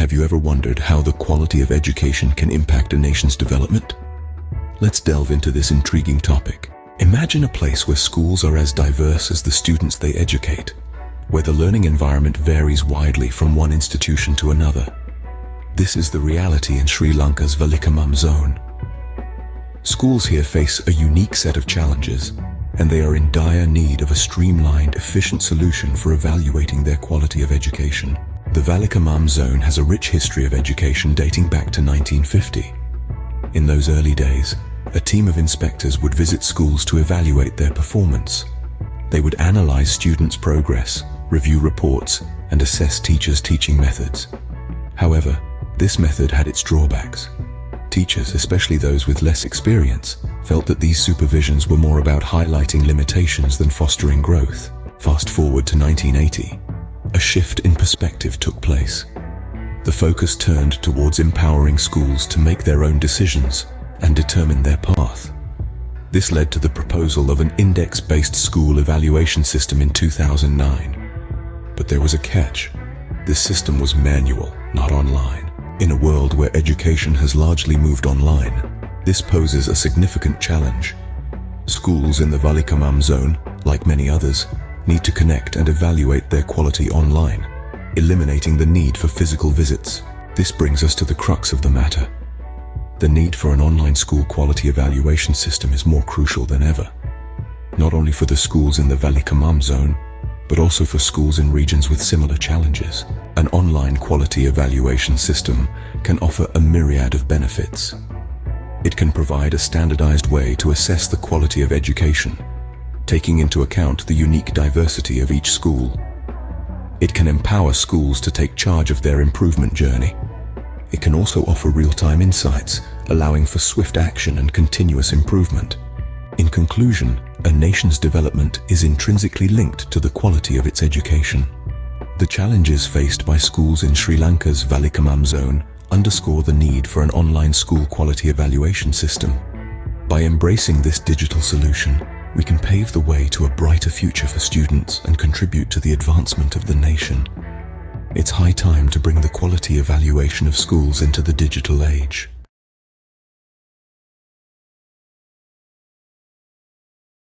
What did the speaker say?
Have you ever wondered how the quality of education can impact a nation's development? Let's delve into this intriguing topic. Imagine a place where schools are as diverse as the students they educate, where the learning environment varies widely from one institution to another. This is the reality in Sri Lanka's Valikamam zone. Schools here face a unique set of challenges, and they are in dire need of a streamlined, efficient solution for evaluating their quality of education. The Valikamam zone has a rich history of education dating back to 1950. In those early days, a team of inspectors would visit schools to evaluate their performance. They would analyze students' progress, review reports, and assess teachers' teaching methods. However, this method had its drawbacks. Teachers, especially those with less experience, felt that these supervisions were more about highlighting limitations than fostering growth. Fast forward to 1980. A shift in perspective took place. The focus turned towards empowering schools to make their own decisions and determine their path. This led to the proposal of an index-based school evaluation system in 2009. But there was a catch. This system was manual, not online. In a world where education has largely moved online, this poses a significant challenge. Schools in the Valikamam zone, like many others, need to connect and evaluate their quality online, eliminating the need for physical visits. This brings us to the crux of the matter. The need for an online school quality evaluation system is more crucial than ever, not only for the schools in the Valikamam zone, but also for schools in regions with similar challenges. An online quality evaluation system can offer a myriad of benefits. It can provide a standardized way to assess the quality of education, taking into account the unique diversity of each school. It can empower schools to take charge of their improvement journey. It can also offer real-time insights, allowing for swift action and continuous improvement. In conclusion, a nation's development is intrinsically linked to the quality of its education. The challenges faced by schools in Sri Lanka's Valikamam zone underscore the need for an online school quality evaluation system. By embracing this digital solution, we can pave the way to a brighter future for students and contribute to the advancement of the nation. It's high time to bring the quality evaluation of schools into the digital age.